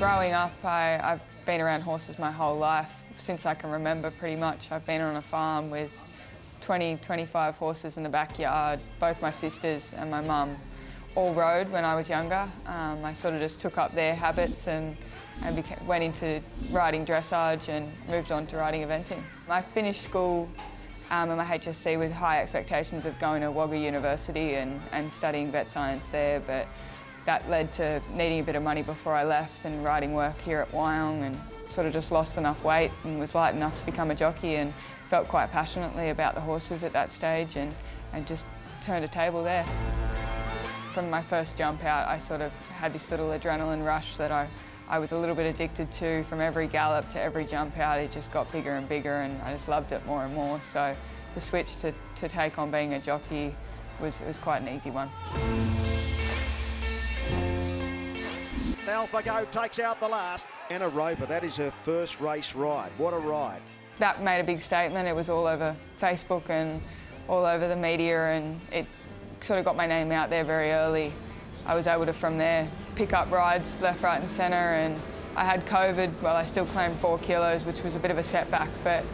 Growing up, I've been around horses my whole life. Since I can remember, pretty much. I've been on a farm with 20, 25 horses in the backyard. Both my sisters and my mum all rode when I was younger. I sort of just took up their habits and went into riding dressage and moved on to riding eventing. I finished school at my HSC with high expectations of going to Wagga University and studying vet science there, but that led to needing a bit of money before I left and riding work here at Wyong, and sort of just lost enough weight and was light enough to become a jockey and felt quite passionately about the horses at that stage and just turned a table there. From my first jump out, I sort of had this little adrenaline rush that I was a little bit addicted to. From every gallop to every jump out, it just got bigger and bigger, and I just loved it more and more. So the switch to take on being a jockey was quite an easy one. Alpha Go takes out the last. Anna Roper, that is her first race ride. What a ride. That made a big statement. It was all over Facebook and all over the media, and it sort of got my name out there very early. I was able to, from there, pick up rides left, right and centre, and I had COVID. Well, I still claimed 4 kilos, which was a bit of a setback, but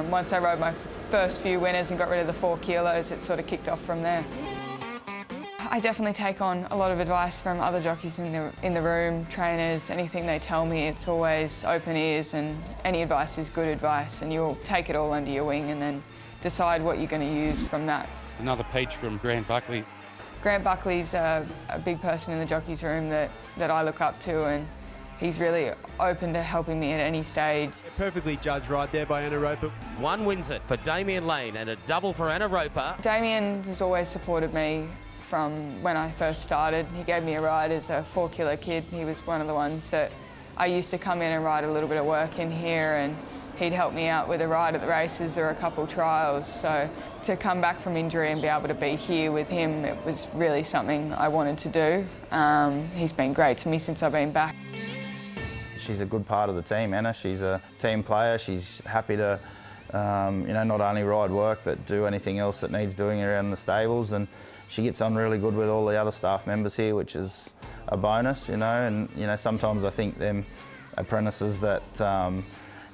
once I rode my first few winners and got rid of the 4 kilos, it sort of kicked off from there. I definitely take on a lot of advice from other jockeys in the room, trainers, anything they tell me. It's always open ears, and any advice is good advice, and you'll take it all under your wing and then decide what you're going to use from that. Another peach from Grant Buckley. Grant Buckley's a big person in the jockeys room that I look up to, and he's really open to helping me at any stage. A perfectly judged ride there by Anna Roper. One wins it for Damien Lane and a double for Anna Roper. Damien has always supported me from when I first started. He gave me a ride as a 4 kilo kid. He was one of the ones that I used to come in and ride a little bit of work in here, and he'd help me out with a ride at the races or a couple trials. So to come back from injury and be able to be here with him, it was really something I wanted to do. He's been great to me since I've been back. She's a good part of the team, Anna. She's a team player. She's happy to not only ride work but do anything else that needs doing around the stables, and she gets on really good with all the other staff members here, which is a bonus, and sometimes I think them apprentices that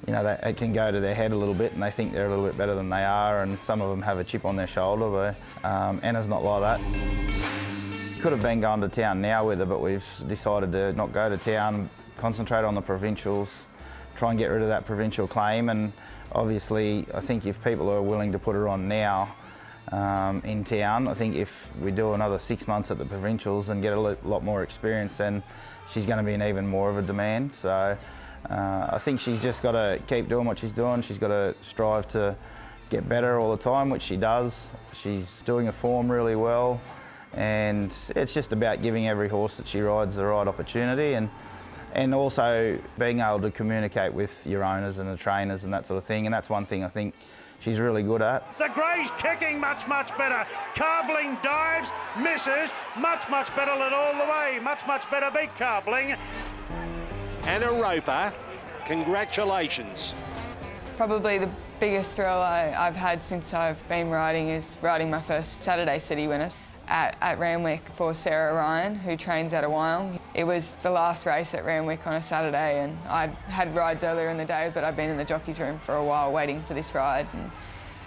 it can go to their head a little bit and they think they're a little bit better than they are, and some of them have a chip on their shoulder, but Anna's not like that. Could have been going to town now with her, but we've decided to not go to town, concentrate on the provincials, try and get rid of that provincial claim, and obviously I think if people are willing to put her on now in town, I think if we do another 6 months at the provincials and get a lot more experience, then she's going to be in even more of a demand. So I think she's just got to keep doing what she's doing. She's got to strive to get better all the time, which she does. She's doing her form really well, and it's just about giving every horse that she rides the right opportunity, and also being able to communicate with your owners and the trainers and that sort of thing. And that's one thing I think she's really good at. The grey's kicking much better. Carbling dives, misses, much better led all the way. Much better beat Carbling. Anna Roper, congratulations. Probably the biggest thrill I've had since I've been riding is riding my first Saturday City winners at Randwick for Sarah Ryan, who trains out of Wyong. It was the last race at Randwick on a Saturday, and I'd had rides earlier in the day, but I'd been in the jockey's room for a while waiting for this ride. And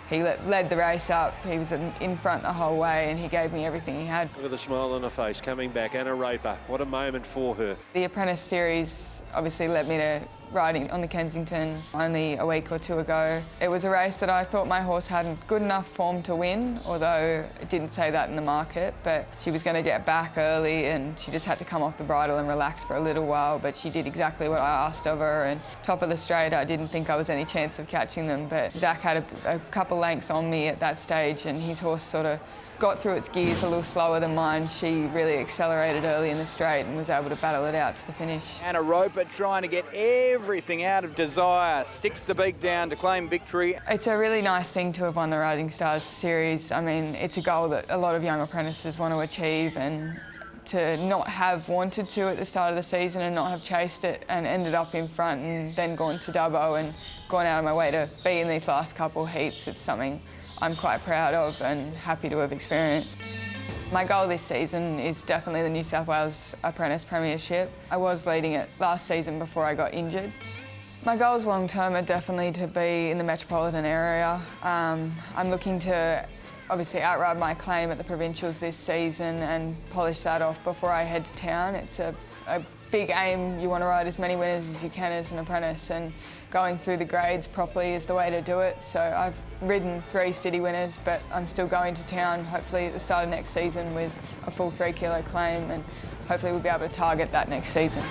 he led the race up. He was in front the whole way, and he gave me everything he had. Look at the smile on her face, coming back. Anna Roper, what a moment for her. The Apprentice series obviously led me to riding on the Kensington only a week or two ago. It was a race that I thought my horse hadn't good enough form to win, although it didn't say that in the market, but she was going to get back early and she just had to come off the bridle and relax for a little while, but she did exactly what I asked of her, and top of the straight I didn't think I was any chance of catching them, but Zach had a couple lengths on me at that stage, and his horse sort of got through its gears a little slower than mine. She really accelerated early in the straight and was able to battle it out to the finish. Anna Roper trying to get everything out of Desire, sticks the beak down to claim victory. It's a really nice thing to have won the Rising Stars series. I mean, it's a goal that a lot of young apprentices want to achieve, and to not have wanted to at the start of the season and not have chased it and ended up in front and then gone to Dubbo and gone out of my way to be in these last couple heats, it's something I'm quite proud of and happy to have experienced. My goal this season is definitely the New South Wales Apprentice Premiership. I was leading it last season before I got injured. My goals long term are definitely to be in the metropolitan area. I'm looking to obviously outride my claim at the provincials this season and polish that off before I head to town. It's a big aim. You want to ride as many winners as you can as an apprentice, and going through the grades properly is the way to do it. So I've ridden 3 city winners, but I'm still going to town hopefully at the start of next season with a full 3 kilo claim, and hopefully we'll be able to target that next season.